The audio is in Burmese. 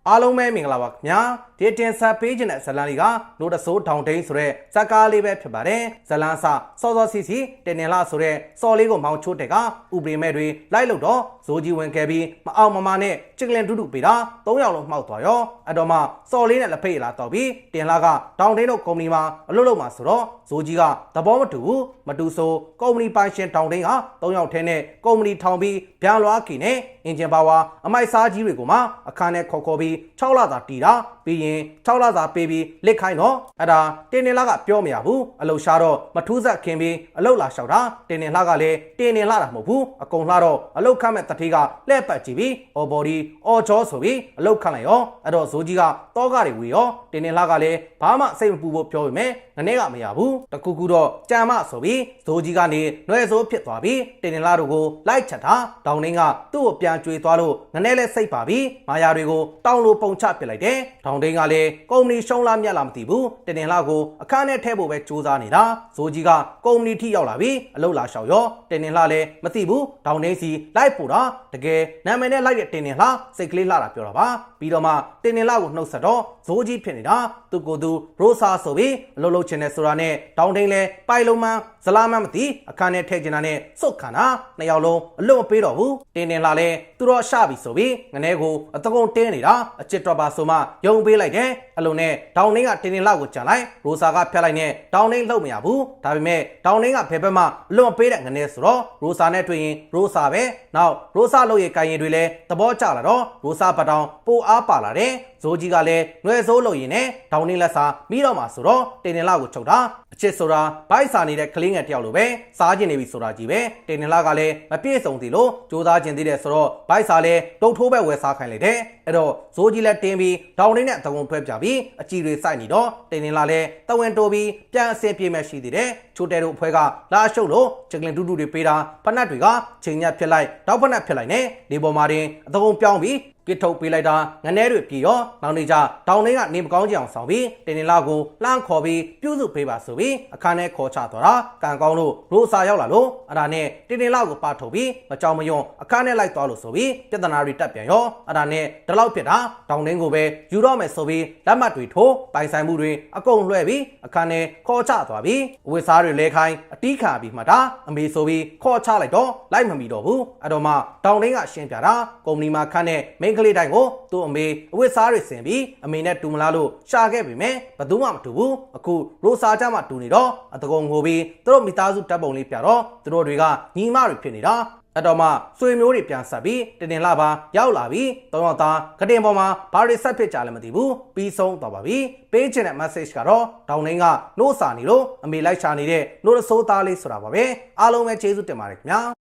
အားလုံးပဲမင်္ဂလာပါခင်ဗျာဒီတင်ဆက်ပေးခြင်းတဲ့ဇလန်လေးကနို့တဆိုးထောင်တိန်ဆိုတဲ့ဇက်ကားလေးပဲဖြစ်ပါတယ်ဇလန်စစောစောစီစီတင်တင်လာဆိုတဲ့စော်လေးကိုမောင်ချိုးတဲ့ကဥပရိမဲ့တွေလိုက်လို့တော့ဇိုးကြီးဝင်ခဲ့ပြီးမအောင်မမနဲ့ချစ်ကလင်တူတူပေးတာ၃ယောက်လုံးမှောက်သွားရောအဲ့တော့မှစော်လေးနဲ့လက်ဖိတ်လာတော့ပြီးတင်လာကထောင်တိန်တို့ကုမ္ပဏီမှာအလုပ်လုပ်မှာဆိုတော့ဇိုးကြီးကသဘောမတူဘူးမတူဆိုကုမ္ပဏီပိုင်ရှင်ထောင်တိန်ဟာ၃ယောက်ထဲနဲ့ကုမ္ပဏီထောင်ပြီးဗျံလွားကီနဲ့အင်ဂျင်ပါဝါအမိုက်စားကြီးတွေကိုမှအခါနဲ့ခေါ်ပြီး6လသာတီတာပြီးရင်6လသာပေးပြီးလက်ခိုင်းတော့အဲ့ဒါတင်းနေလာကပြောမရဘူးအလုရှားတော့မထူးဆက်ခင်ပြီးအလုလာလျှောက်တာတင်းနေလာကလည်းတင်းနေလာတာမဟုတ်ဘူးအကုန်လှတော့အလုခတ်မဲ့တတိကလှည့်ပတ်ကြည့်ပြီးအော်ဘော်ဒီအော်ချောဆိုပြီးအလုခတ်လိုက်ရောအဲ့တော့ဇိုးကြီးကတောကတွေဝေရောတင်းနေလာကလည်းဘာမှစိတ်မပူဖို့ပြောပေမဲ့ငနေ့ကမရဘူးတကူကူတော့ကြံမဆိုပြီးဇိုးကြီးကနေနှွဲဆိုးဖြစ်သွားပြီးတင်းနေလာတို့ကိုလိုက်ချက်တာတောင်နှင်းကသူ့ကိုပြန်ကြွေသွားလို့ငနေ့လဲစိတ်ပါပြီးမာယာတွေကိုတောင်လိုပုံချပစ်လိုက်တယ်ထောင်တိန်ကလည်းကုမ္ပဏီရှုံးလားမြတ်လားမသိဘူးတင်တင်လာကိုအခန်းထဲထည့်ဖို့ပဲစူးစမ်းနေတာဇိုးကြီးကကုမ္ပဏီထိရောက်လာပြီးအလုပ်လာလျှောက်ရောတင်တင်လာလည်းမသိဘူးထောင်တိန်စီလိုက်ပို့တာတကယ်နာမည်နဲ့လိုက်တဲ့တင်တင်လာစိတ်ကလေးလှတာပြောတာပါပြီးတော့မှတင်တင်လာကိုနှုတ်ဆက်တော့ဇိုးကြီးဖြစ်နေတာသူကိုယ်သူရိုဆာဆိုပြီးအလုပ်လုပ်ချင်တဲ့ဆိုတာနဲ့ထောင်တိန်လည်းပိုင်လုံးမှဇလာမမသိအခန်းထဲထည့်ချင်တာနဲ့စုတ်ခန္ဓာနှစ်ယောက်လုံးအလွတ်မပေးတော့ဘူးတင်တင်လာလည်းသူတော့ရှပြီဆိုပြီးငနဲကိုအတကုံတင်းနေတာအချစ်တော့ပါဆိုမှယုံပေးလိုက်တယ်အလုံးနဲ့ဒေါင်းနှင်းကတင်းတင်းလောက်ကိုကြံလိုက်ရိုဆာကဖျက်လိုက်နဲ့ဒေါင်းနှင်းလှုပ်မရဘူးဒါပေမဲ့ဒေါင်းနှင်းကဘယ်ဘက်မှလွန်ပေးတဲ့ငနေဆိုတော့ရိုဆာနဲ့တွေ့ရင်ရိုဆာပဲနောက်ရိုဆာလှုပ်ရဲ့ကိုင်ရင်တွေလည်းသဘောကျလာတော့ရိုဆာပတောင်ပိုအားပါလာတယ်ဇိုးကြီးကလည်းနှွယ်ဆိုးလှုပ်ရင်နဲ့ဒေါင်းနှင်းလက်စာမိတော့မှာဆိုတော့တင်းတင်းလောက်ကိုချုပ်တာအချစ်ဆိုတာဘိုက်စာနေတဲ့ကလေးငယ်တယောက်လိုပဲစားကျင်နေပြီဆိုတာကြီးပဲတင်းတင်းလောက်ကလည်းမပြည့်စုံသေးလို့ကြိုးစားကျင်သေးတယ်ဆိုတော့ဘိုက်စာလည်းတုတ်ထိုးပဲဝယ်စားခိုင်းလိုက်တယ်အဲ့တော့ဇိုးကြီးလည်းတင်းပြီးဒေါင်းနှင်းနဲ့တကုံထွက်ပြပြီးအကြည်တွေစိုက်နေတော့တင်းတင်းလာလည်းတဝင်းတိုးပြီးပြန်အစင်ပြေမဲ့ရှိသေးတယ်ချိုတဲတို့အဖွဲကလာရှုပ်လို့ချက်ကလင်တူတူတွေပေးတာဖနက်တွေကချိန်ညက်ဖြစ်လိုက်တောက်ဖနက်ဖြစ်လိုက်နဲ့နေပေါ်မှာတင်အတကုံပြောင်းပြီးကစ်ထုတ်ပေးလိုက်တာငနဲတွေပြေရောနောက်နေကြတောင်နှင်းကနေမကောင်းကြအောင်ဆောင်ပြီးတင်တင်လာကိုလှမ်းခေါ်ပြီးပြုစုပေးပါဆိုပြီးအခန်းထဲခေါ်ချသွားတာကံကောင်းလို့ရိုစာရောက်လာလို့အဲ့ဒါနဲ့တင်တင်လာကိုပါထုတ်ပြီးမကြောင်မယွန်းအခန်းထဲလိုက်သွားလို့ဆိုပြီးပြဿနာတွေတက်ပြန်ရောအဲ့ဒါနဲ့ဒီလောက်ဖြစ်တာတောင်နှင်းကိုပဲယူတော့မယ်ဆိုပြီးလက်မှတ်တွေထိုးပိုင်ဆိုင်မှုတွေအကုန်လွှဲပြီးအခန်းထဲခေါ်ချသွားပြီးအဝတ်စားတွေလဲခိုင်းအတီးခါပြီးမှတာအမေဆိုပြီးခေါ်ချလိုက်တော့လိုက်မမီတော့ဘူးအဲ့တော့မှတောင်နှင်းကရှင်းပြတာကုမ္ပဏီမှာခန့်တဲ့မိန်းကလေးတိုင်းကိုသူ့အမေအဝတ်စားတွေဆင်ပြီးအမေနဲ့တူမလားလို့ရှာခဲ့ပေမဲ့ဘယ်သူမှမတူဘူးအခုရိုစာကြမှာတူနေတော့အတကုံငိုပြီးသူတို့မိသားစုတပ်ပုံလေးပြတော့သူတို့တွေကညီမတွေဖြစ်နေတာအဲ့တော့မှဆွေမျိုးတွေပြန်ဆက်ပြီးတင်တင်လာပါရောက်လာပြီး၃ယောက်သားကတင်ပေါ်မှာဘာတွေဆက်ဖြစ်ကြလဲမသိဘူးပြီးဆုံးသွားပါပြီပေးချင်တဲ့ message ကတော့ဒေါင်းနှင်းကနှိုးစာနေလို့အမေလိုက်ရှာနေတဲ့နှိုးရဆိုးသားလေးဆိုတာပါပဲအားလုံးပဲကျေးဇူးတင်ပါတယ်ခင်ဗျာ